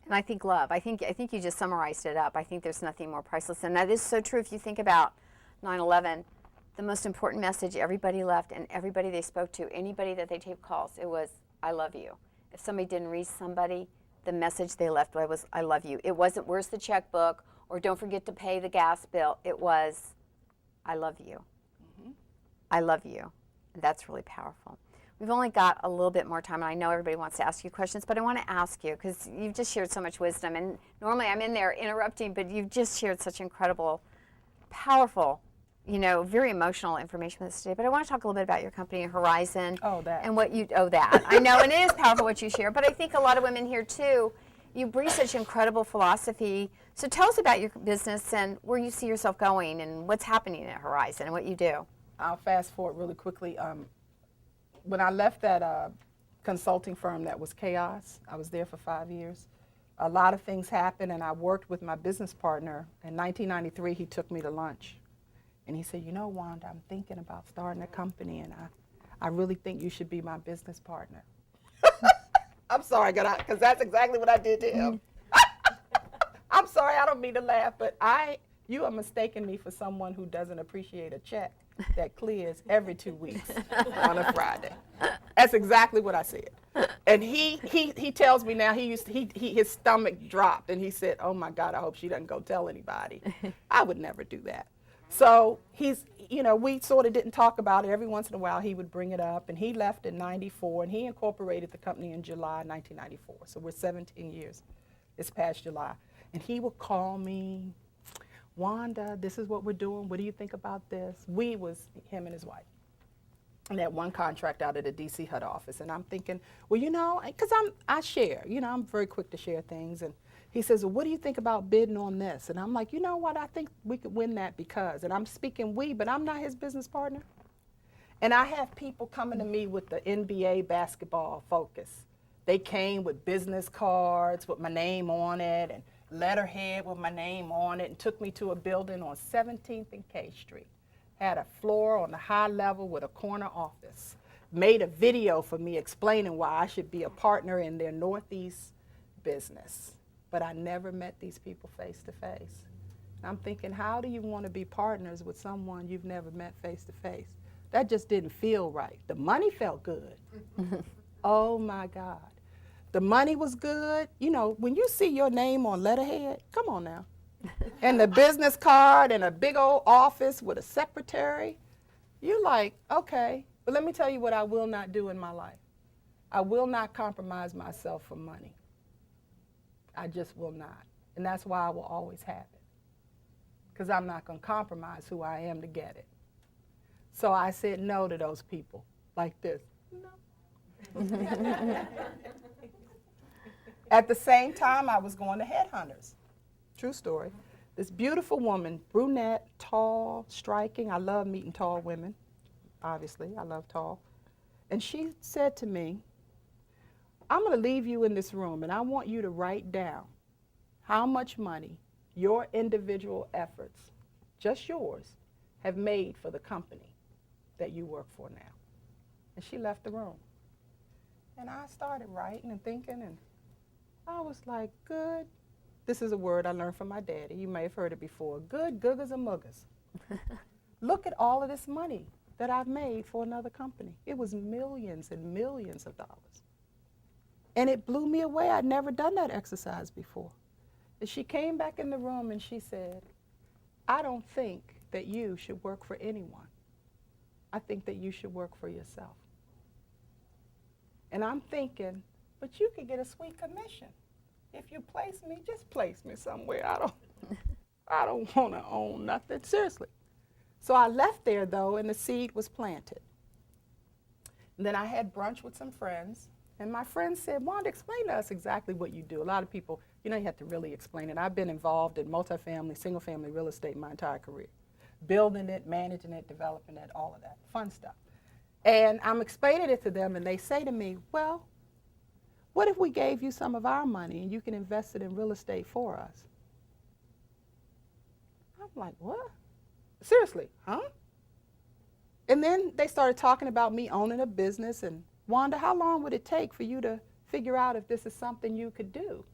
And I think love. I think you just summarized it up. I think there's nothing more priceless, and that is so true. If you think about 9/11, the most important message everybody left, and everybody they spoke to, anybody that they taped calls, it was, "I love you." If somebody didn't reach somebody, the message they left was, "I love you." It wasn't, "Where's the checkbook?" or "Don't forget to pay the gas bill." It was, "I love you." Mm-hmm. I love you. And that's really powerful. We've only got a little bit more time, and I know everybody wants to ask you questions, but I want to ask you, because you've just shared so much wisdom, and normally I'm in there interrupting, but you've just shared such incredible, powerful, very emotional information with us today. But I want to talk a little bit about your company, Horizon. Oh, that. And what you, that. I know, and it is powerful what you share, but I think a lot of women here too, you bring such incredible philosophy. So tell us about your business and where you see yourself going and what's happening at Horizon and what you do. I'll fast forward really quickly. When I left that consulting firm that was chaos, I was there for 5 years. A lot of things happened, and I worked with my business partner. In 1993, he took me to lunch, and he said, Wanda, I'm thinking about starting a company, and I really think you should be my business partner. I'm sorry, because that's exactly what I did to him. I'm sorry, I don't mean to laugh, but you are mistaking me for someone who doesn't appreciate a check that clears every 2 weeks on a Friday. That's exactly what I said. And he tells me now, his stomach dropped, and he said, "Oh my God, I hope she doesn't go tell anybody." I would never do that. So we sort of didn't talk about it. Every once in a while he would bring it up, and he left in 94, and he incorporated the company in July 1994. So we're 17 years this past July. And he would call me, "Wanda, this is what we're doing. What do you think about this?" We was him and his wife. And that one contract out of the DC HUD office. And I'm thinking, well, because I share, I'm very quick to share things. And he says, "Well, what do you think about bidding on this?" And I'm like, "You know what, I think we could win that because," and I'm speaking we, but I'm not his business partner. And I have people coming to me with the NBA basketball focus. They came with business cards with my name on it and letterhead with my name on it, and took me to a building on 17th and K Street. Had a floor on the high level with a corner office. Made a video for me explaining why I should be a partner in their Northeast business. But I never met these people face to face. I'm thinking, how do you want to be partners with someone you've never met face to face? That just didn't feel right. The money felt good. Oh my God. The money was good. When you see your name on letterhead, come on now. And the business card and a big old office with a secretary, you're like, okay. But let me tell you what I will not do in my life. I will not compromise myself for money. I just will not. And that's why I will always have it. Because I'm not going to compromise who I am to get it. So I said no to those people like this. No. At the same time, I was going to headhunters. True story. This beautiful woman, brunette, tall, striking. I love meeting tall women. Obviously, I love tall. And she said to me, "I'm going to leave you in this room, and I want you to write down how much money your individual efforts, just yours, have made for the company that you work for now." And she left the room. And I started writing and thinking, and I was like, good. This is a word I learned from my daddy. You may have heard it before. Good googers and muggers. Look at all of this money that I've made for another company. It was millions and millions of dollars. And it blew me away. I'd never done that exercise before. And she came back in the room and she said, "I don't think that you should work for anyone. I think that you should work for yourself." And I'm thinking, but you could get a sweet commission. If you place me, just place me somewhere. I don't want to own nothing, seriously. So I left there though, and the seed was planted. And then I had brunch with some friends, and my friends said, "Wanda, explain to us exactly what you do." A lot of people, you have to really explain it. I've been involved in multifamily, single-family real estate my entire career. Building it, managing it, developing it, all of that, fun stuff. And I'm explaining it to them, and they say to me, "Well, what if we gave you some of our money and you can invest it in real estate for us?" I'm like, what? Seriously, huh? And then they started talking about me owning a business, and Wanda, how long would it take for you to figure out if this is something you could do?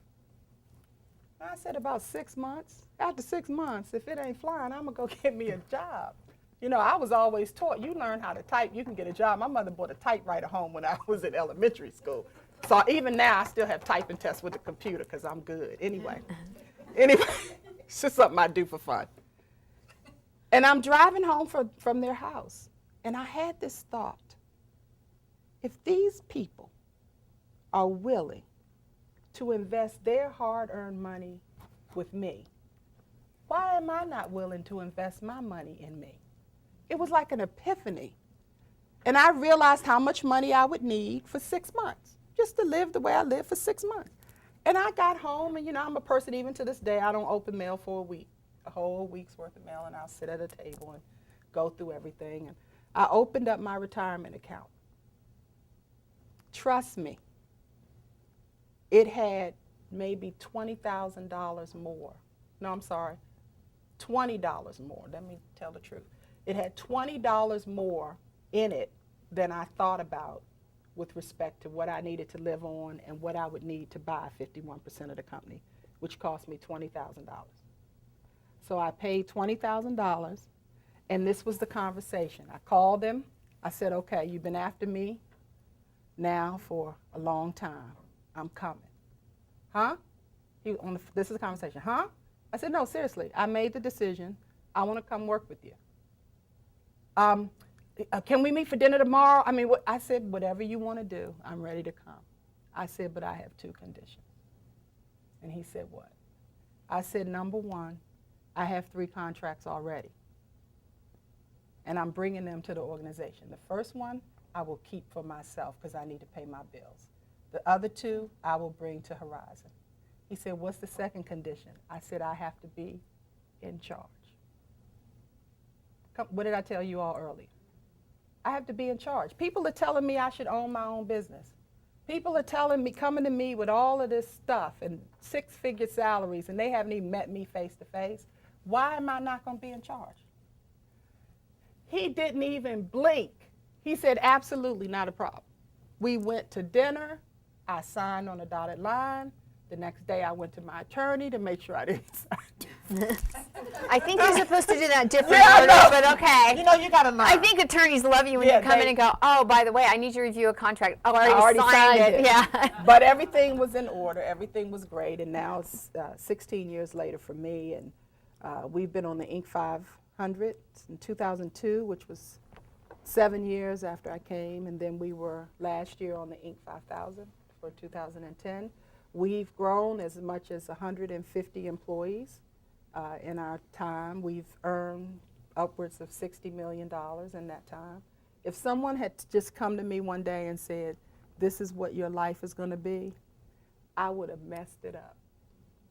I said, about 6 months. After 6 months, if it ain't flying, I'm going to go get me a job. You know, I was always taught, you learn how to type, you can get a job. My mother bought a typewriter home when I was in elementary school. So even now, I still have typing tests with the computer because I'm good. Anyway, it's just something I do for fun. And I'm driving home from their house, and I had this thought. If these people are willing to invest their hard-earned money with me, why am I not willing to invest my money in me? It was like an epiphany. And I realized how much money I would need for 6 months, just to live the way I live for 6 months. And I got home, and you know, I'm a person, even to this day, I don't open mail for a week, a whole week's worth of mail, and I'll sit at a table and go through everything. And I opened up my retirement account. Trust me, it had maybe $20,000 more. No, I'm sorry, $20 more. Let me tell the truth. It had $20 more in it than I thought about with respect to what I needed to live on and what I would need to buy 51% of the company, which cost me $20,000. So I paid $20,000, and this was the conversation. I called them. I said, okay, you've been after me now for a long time. I'm coming. Huh? This is the conversation. Huh? I said, no, seriously. I made the decision. I want to come work with you. Can we meet for dinner tomorrow? I mean, I said, whatever you want to do, I'm ready to come. I said, but I have 2 conditions. And he said, what? I said, number 1, I have 3 contracts already. And I'm bringing them to the organization. The first one, I will keep for myself because I need to pay my bills. The other 2, I will bring to Horizon. He said, what's the second condition? I said, I have to be in charge. What did I tell you all earlier? I have to be in charge. People are telling me I should own my own business. People are telling me, coming to me with all of this stuff and 6-figure salaries, and they haven't even met me face to face. Why am I not going to be in charge? He didn't even blink. He said, absolutely not a problem. We went to dinner. I signed on a dotted line. The next day I went to my attorney to make sure I didn't sign. I think you're supposed to do that different order, but okay. You know, you got to learn. I think attorneys love you when you come in and go, oh, by the way, I need to review a contract. Oh, I already signed it. Yeah. But everything was in order. Everything was great. And now it's 16 years later for me. And we've been on the Inc. 500 in 2002, which was 7 years after I came. And then we were last year on the Inc. 5000 for 2010. We've grown as much as 150 employees in our time. We've earned upwards of $60 million in that time. If someone had just come to me one day and said, this is what your life is going to be, I would have messed it up.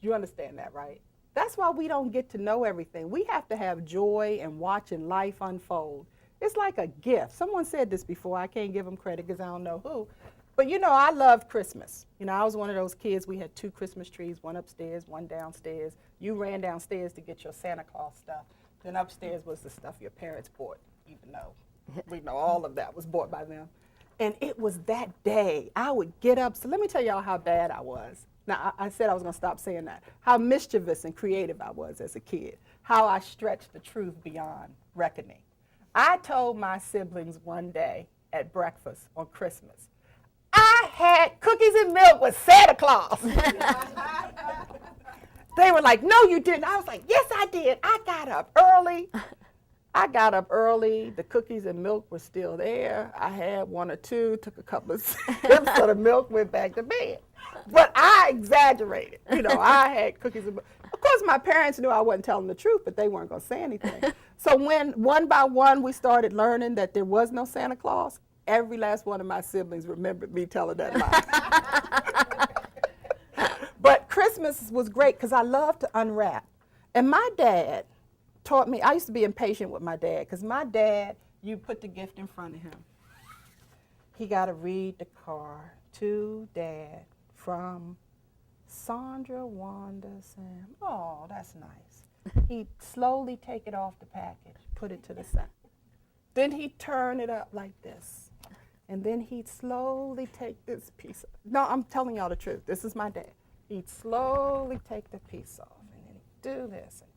You understand that, right? That's why we don't get to know everything. We have to have joy and watching life unfold. It's like a gift. Someone said this before. I can't give them credit because I don't know who. But, you know, I loved Christmas. You know, I was one of those kids. We had 2 Christmas trees, one upstairs, one downstairs. You ran downstairs to get your Santa Claus stuff. Then upstairs was the stuff your parents bought, even though we know all of that was bought by them. And it was that day. I would get up. So let me tell y'all how bad I was. Now, I said I was going to stop saying that. How mischievous and creative I was as a kid. How I stretched the truth beyond reckoning. I told my siblings one day at breakfast on Christmas, I had cookies and milk with Santa Claus. They were like, no, you didn't. I was like, yes, I did. I got up early. The cookies and milk were still there. I had 1 or 2, took a couple of sips of the milk, went back to bed. But I exaggerated. You know, I had cookies and milk. Of course, my parents knew I wasn't telling the truth, but they weren't going to say anything. So when one by one we started learning that there was no Santa Claus, every last one of my siblings remembered me telling that lie. But Christmas was great because I loved to unwrap. And my dad taught me, I used to be impatient with my dad because my dad, you put the gift in front of him. He got to read the card to Dad from Sandra, Wanda, Sam. Oh, that's nice. He'd slowly take it off the package, put it to the side. Then he'd turn it up like this. And then he'd slowly take this piece. No, I'm telling y'all the truth. This is my dad. he'd slowly take the piece off, and then he'd do this and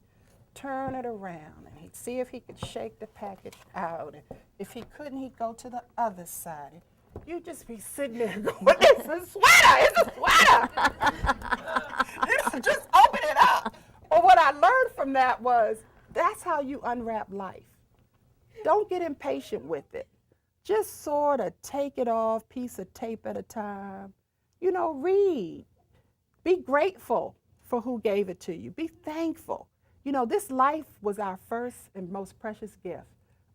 turn it around, and he'd see if he could shake the package out. And if he couldn't, he'd go to the other side. And you'd just be sitting there going, it's a sweater, it's a sweater. Just open it up. But what I learned from that was, that's how you unwrap life. Don't get impatient with it. Just sort of take it off, piece of tape at a time. You know, read. Be grateful for who gave it to you. Be thankful. You know, this life was our first and most precious gift.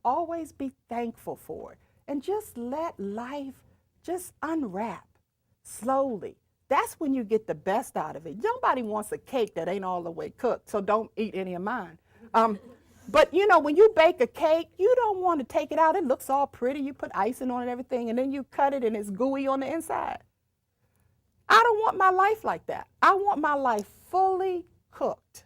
Always be thankful for it. And just let life just unwrap slowly. That's when you get the best out of it. Nobody wants a cake that ain't all the way cooked, so don't eat any of mine. But you know, when you bake a cake, you don't want to take it out. It looks all pretty. You put icing on it and everything, and then you cut it and it's gooey on the inside. I don't want my life like that. I want my life fully cooked.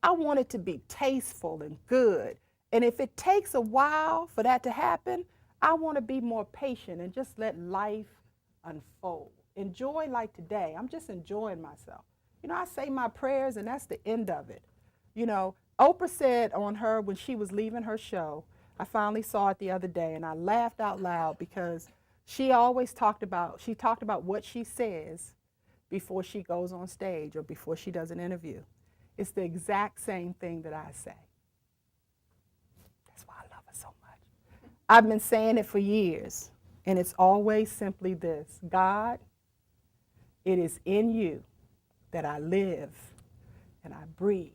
I want it to be tasteful and good. And if it takes a while for that to happen, I want to be more patient and just let life unfold. Enjoy like today. I'm just enjoying myself. You know, I say my prayers and that's the end of it. You know, Oprah said on her when she was leaving her show, I finally saw it the other day and I laughed out loud because she always talked about what she says before she goes on stage or before she does an interview. It's the exact same thing that I say. That's why I love her so much. I've been saying it for years, and it's always simply this: God, it is in you that I live and I breathe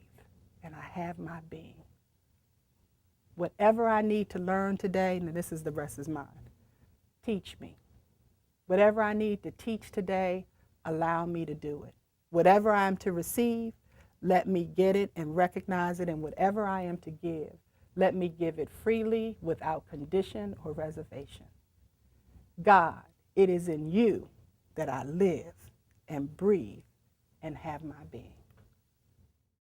and I have my being. Whatever I need to learn today, and this is the rest is mine, teach me. Whatever I need to teach today, allow me to do it. Whatever I am to receive, let me get it and recognize it, and whatever I am to give, let me give it freely without condition or reservation. God, it is in you that I live and breathe and have my being.